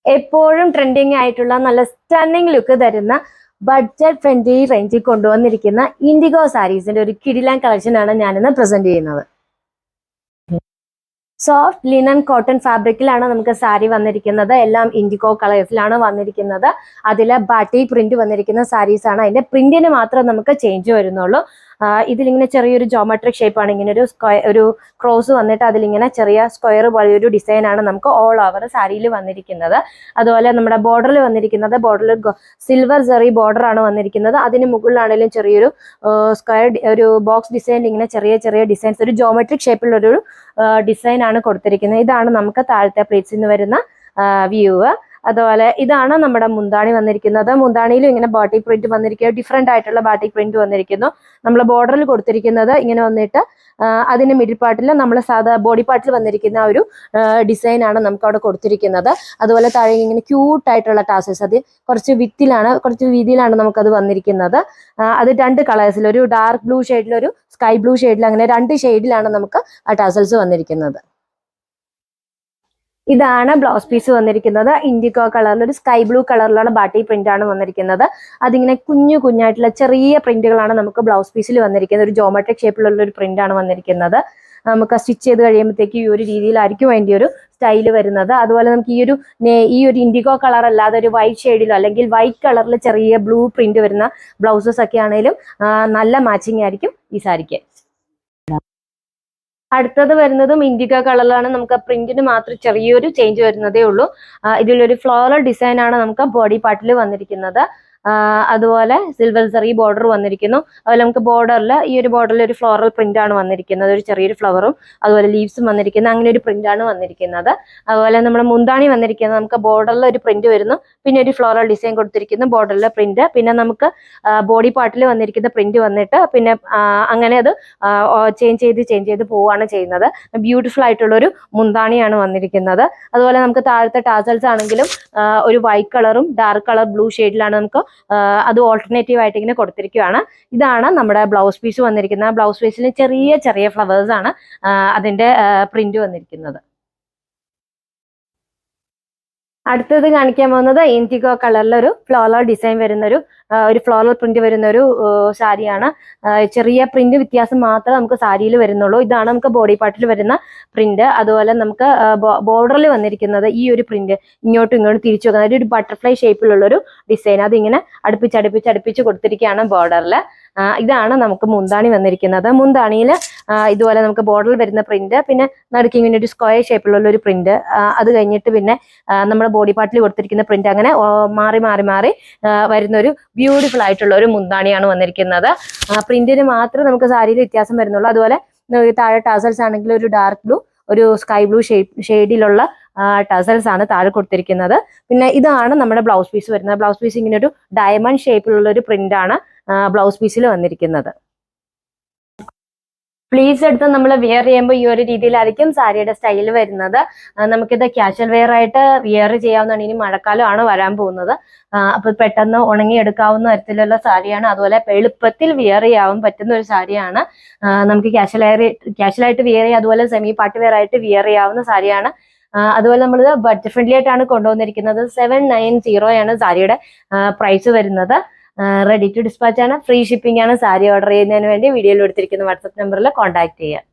എപ്പോഴും ട്രെൻഡിങ് ആയിട്ടുള്ള നല്ല സ്റ്റണ്ണിങ് ലുക്ക് തരുന്ന ബഡ്ജറ്റ് ഫ്രണ്ട്ലി റേഞ്ചിൽ കൊണ്ടുവന്നിരിക്കുന്ന ഇൻഡിഗോ സാരീസിന്റെ ഒരു കിടിലൻ കളക്ഷൻ ആണ് ഞാനിന്ന് പ്രസന്റ് ചെയ്യുന്നത്. സോഫ്റ്റ് ലിനൻ കോട്ടൺ ഫാബ്രിക്കിലാണ് നമുക്ക് സാരി വന്നിരിക്കുന്നത്. എല്ലാം ഇൻഡിഗോ കളേഴ്സിലാണ് വന്നിരിക്കുന്നത്. അതിൽ ബാട്ടിക് പ്രിന്റ് വന്നിരിക്കുന്ന സാരീസ് ആണ്. അതിന്റെ പ്രിന്റിന് മാത്രം നമുക്ക് ചേഞ്ച് വരുന്നുള്ളൂ. ഇതിലിങ്ങനെ ചെറിയൊരു ജോമെട്രിക് ഷേപ്പാണ്. ഇങ്ങനെ ഒരു ക്രോസ് വന്നിട്ട് അതിലിങ്ങനെ ചെറിയ സ്ക്വയർ പോലെ ഒരു ഡിസൈൻ ആണ് നമുക്ക് ഓൾ ഓവർ സാരിയിൽ വന്നിരിക്കുന്നത്. അതുപോലെ നമ്മുടെ ബോർഡറിൽ വന്നിരിക്കുന്നത് സിൽവർ ജെറി ബോർഡർ ആണ് വന്നിരിക്കുന്നത്. അതിന് മുകളിലാണെങ്കിലും ചെറിയൊരു സ്ക്വയർ ഒരു ബോക്സ് ഡിസൈൻ ഇങ്ങനെ ചെറിയ ചെറിയ ഡിസൈൻസ് ഒരു ജോമെട്രിക് ഷേപ്പിലുള്ളൊരു ഡിസൈൻ ആണ് കൊടുത്തിരിക്കുന്നത്. ഇതാണ് നമുക്ക് താഴത്തെ പ്ലേറ്റ്സിൽ നിന്ന് വരുന്ന വ്യൂ. അതുപോലെ ഇതാണ് നമ്മുടെ മുന്താണി വന്നിരിക്കുന്നത്. മുന്താണിയിലും ഇങ്ങനെ ബാട്ടിക് പ്രിന്റ് വന്നിരിക്കുന്നു. ഡിഫറെന്റ് ആയിട്ടുള്ള ബാട്ടിക് പ്രിന്റ് വന്നിരിക്കുന്നു. നമ്മൾ ബോർഡറിൽ കൊടുത്തിരിക്കുന്നത് ഇങ്ങനെ വന്നിട്ട് അതിന്റെ മിഡിൽ പാർട്ടിൽ നമ്മൾ സാധാ ബോഡി പാർട്ടിൽ വന്നിരിക്കുന്ന ഒരു ഡിസൈൻ ആണ് നമുക്ക് അവിടെ കൊടുത്തിരിക്കുന്നത്. അതുപോലെ താഴെ ഇങ്ങനെ ക്യൂട്ടായിട്ടുള്ള ടാസൽസ്, അത് കുറച്ച് കുറച്ച് വീതിയിലാണ് നമുക്കത് വന്നിരിക്കുന്നത്. അത് രണ്ട് കളേഴ്സിൽ, ഒരു ഡാർക്ക് ബ്ലൂ ഷെയ്ഡിൽ ഒരു സ്കൈ ബ്ലൂ ഷെയ്ഡിൽ, അങ്ങനെ രണ്ട് ഷെയ്ഡിലാണ് നമുക്ക് ആ ടാസൽസ് വന്നിരിക്കുന്നത്. ഇതാണ് ബ്ലൗസ് പീസ് വന്നിരിക്കുന്നത്. ഇൻഡിഗോ കളറിൽ ഒരു സ്കൈ ബ്ലൂ കളറിലുള്ള ബാട്ടി പ്രിന്റ് ആണ് വന്നിരിക്കുന്നത്. അതിങ്ങനെ കുഞ്ഞായിട്ടുള്ള ചെറിയ പ്രിന്റുകളാണ് നമുക്ക് ബ്ലൗസ് പീസിൽ വന്നിരിക്കുന്നത്. ഒരു ജോമെട്രിക് ഷേപ്പിലുള്ള ഒരു പ്രിന്റ് ആണ് വന്നിരിക്കുന്നത്. നമുക്ക് സ്റ്റിച്ച് ചെയ്ത് കഴിയുമ്പോഴത്തേക്ക് ഈ ഒരു രീതിയിലായിരിക്കും അതിൻ്റെ ഒരു സ്റ്റൈല് വരുന്നത്. അതുപോലെ നമുക്ക് ഈ ഒരു ഇൻഡിഗോ കളർ അല്ലാതെ ഒരു വൈറ്റ് ഷെയ്ഡിലോ അല്ലെങ്കിൽ വൈറ്റ് കളറിൽ ചെറിയ ബ്ലൂ പ്രിന്റ് വരുന്ന ബ്ലൗസസ് ഒക്കെ ആണെങ്കിലും നല്ല മാച്ചിങ് ആയിരിക്കും ഈ സാരിക്ക്. അടുത്തത് വരുന്നതും ഇൻഡിഗോ കളറിലാണ്. നമുക്ക് പ്രിന്റിന് മാത്രം ചെറിയൊരു ചേഞ്ച് വരുന്നതേ ഉള്ളൂ. ഇതിലൊരു ഫ്ലോറൽ ഡിസൈൻ ആണ് നമുക്ക് ബോഡി പാർട്ടിൽ വന്നിരിക്കുന്നത്. അതുപോലെ സിൽവർ ജെറി ബോർഡർ വന്നിരിക്കുന്നു. അതുപോലെ നമുക്ക് ബോർഡറിൽ ഈ ഒരു ബോർഡറിൽ ഒരു ഫ്ലോറൽ പ്രിന്റ് ആണ് വന്നിരിക്കുന്നത്. ഒരു ചെറിയൊരു ഫ്ലവറും അതുപോലെ ലീവ്സും വന്നിരിക്കുന്നത്, അങ്ങനെ ഒരു പ്രിന്റ് ആണ് വന്നിരിക്കുന്നത്. അതുപോലെ നമ്മുടെ മുന്താണി വന്നിരിക്കുന്നത് നമുക്ക് ബോർഡറിൽ ഒരു പ്രിന്റ് വരുന്നു, പിന്നെ ഒരു ഫ്ലോറൽ ഡിസൈൻ കൊടുത്തിരിക്കുന്നു ബോർഡറിലെ പ്രിന്റ്, പിന്നെ നമുക്ക് ബോഡി പാർട്ടിൽ വന്നിരിക്കുന്ന പ്രിന്റ് വന്നിട്ട് പിന്നെ അങ്ങനെ അത് ചേഞ്ച് ചെയ്ത് പോവുകയാണ് ചെയ്യുന്നത്. ബ്യൂട്ടിഫുൾ ആയിട്ടുള്ള ഒരു മുന്താണിയാണ് വന്നിരിക്കുന്നത്. അതുപോലെ നമുക്ക് താഴത്തെ ടാസൽസ് ആണെങ്കിലും ഒരു വൈറ്റ് കളറും ഡാർക്ക് കളർ ബ്ലൂ ഷെയ്ഡിലാണ് നമുക്ക് അത് ഓൾട്ടർനേറ്റീവ് ആയിട്ട് ഇങ്ങനെ കൊടുത്തിരിക്കുകയാണ്. ഇതാണ് നമ്മുടെ ബ്ലൗസ് പീസ് വന്നിരിക്കുന്നത്. ബ്ലൗസ് പീസിൽ ചെറിയ ചെറിയ ഫ്ലവേഴ്സ് ആണ് അതിന്റെ പ്രിന്റ് വന്നിരിക്കുന്നത്. അടുത്തത് കാണിക്കാൻ പോകുന്നത് ഇൻഡിഗോ കളറിലൊരു ഫ്ലോറൽ ഡിസൈൻ വരുന്ന ഒരു ഫ്ലോറൽ പ്രിന്റ് വരുന്ന ഒരു സാരിയാണ്. ചെറിയ പ്രിന്റ് വ്യത്യാസം മാത്രമേ നമുക്ക് സാരിയിൽ വരുന്നുള്ളൂ. ഇതാണ് നമുക്ക് ബോഡി പാർട്ടിൽ വരുന്ന പ്രിന്റ്. അതുപോലെ നമുക്ക് ബോർഡറിൽ വന്നിരിക്കുന്നത് ഈ ഒരു പ്രിന്റ് ഇങ്ങോട്ടും തിരിച്ചു വെക്കുന്ന ഒരു ബട്ടർഫ്ലൈ ഷേപ്പിലുള്ള ഒരു ഡിസൈൻ, അതിങ്ങനെ അടുപ്പിച്ച് കൊടുത്തിരിക്കുകയാണ് ബോർഡറിൽ. ഇതാണ് നമുക്ക് മുന്താണി വന്നിരിക്കുന്നത്. മുന്താണിയിൽ ഇതുപോലെ നമുക്ക് ബോർഡറിൽ വരുന്ന പ്രിന്റ്, പിന്നെ നടുക്ക് ഇങ്ങനെ ഒരു സ്ക്വയർ ഷേപ്പിലുള്ള ഒരു പ്രിന്റ്, അത് കഴിഞ്ഞിട്ട് പിന്നെ നമ്മുടെ ബോഡി പാർട്ടിൽ കൊടുത്തിരിക്കുന്ന പ്രിന്റ്, അങ്ങനെ മാറി വരുന്ന ഒരു ബ്യൂട്ടിഫുൾ ആയിട്ടുള്ള ഒരു മുന്താണിയാണ് വന്നിരിക്കുന്നത്. പ്രിന്റിന് മാത്രമേ നമുക്ക് സാരിയിൽ വ്യത്യാസം വരുന്നുള്ളൂ. അതുപോലെ താഴെ ടാസൽസ് ആണെങ്കിൽ ഒരു ഡാർക്ക് ബ്ലൂ ഒരു സ്കൈ ബ്ലൂ ഷെയ്ഡിലുള്ള ടസൽസ് ആണ് താഴെ കൊടുത്തിരിക്കുന്നത്. പിന്നെ ഇതാണ് നമ്മുടെ ബ്ലൗസ് പീസ് വരുന്നത്. ബ്ലൗസ് പീസ് ഇങ്ങനെ ഒരു ഡയമണ്ട് ഷേപ്പിലുള്ള ഒരു പ്രിന്റ് ആണ് ബ്ലൗസ് പീസിൽ വന്നിരിക്കുന്നത്. പ്ലീസ് എടുത്ത് നമ്മൾ വെയർ ചെയ്യുമ്പോൾ ഈ ഒരു രീതിയിലായിരിക്കും സാരിയുടെ സ്റ്റൈൽ വരുന്നത്. നമുക്കിത് ക്യാഷ്വൽ വെയർ ആയിട്ട് വെയർ ചെയ്യാവുന്നതാണ്. ഇനി മഴക്കാലമാണ് വരാൻ പോകുന്നത്. അപ്പൊ പെട്ടെന്ന് ഉണങ്ങിയെടുക്കാവുന്ന തരത്തിലുള്ള സാരിയാണ്. അതുപോലെ എളുപ്പത്തിൽ വെയർ ചെയ്യാൻ പറ്റുന്ന ഒരു സാരിയാണ്. നമുക്ക് ക്യാഷ്വലായിട്ട് വെയർ ചെയ്യാം, അതുപോലെ സെമി പാർട്ടി വെയർ ആയിട്ട് വെയർ ചെയ്യാവുന്ന സാരിയാണ്. അതുപോലെ നമ്മൾ ബഡ്ജറ്റ് ഫ്രണ്ട്ലി ആയിട്ടാണ് കൊണ്ടുവന്നിരിക്കുന്നത്. 790 ആണ് സാരിയുടെ പ്രൈസ് വരുന്നത്. റെഡി ടു ഡിസ്പാച്ച് ആണ്, ഫ്രീ ഷിപ്പിംഗ് ആണ്. സാരി ഓർഡർ ചെയ്യുന്നതിന് വേണ്ടി വീഡിയോയിൽ കൊടുത്തിരിക്കുന്ന വാട്സ്ആപ്പ് നമ്പറിൽ കോൺടാക്ട് ചെയ്യുക.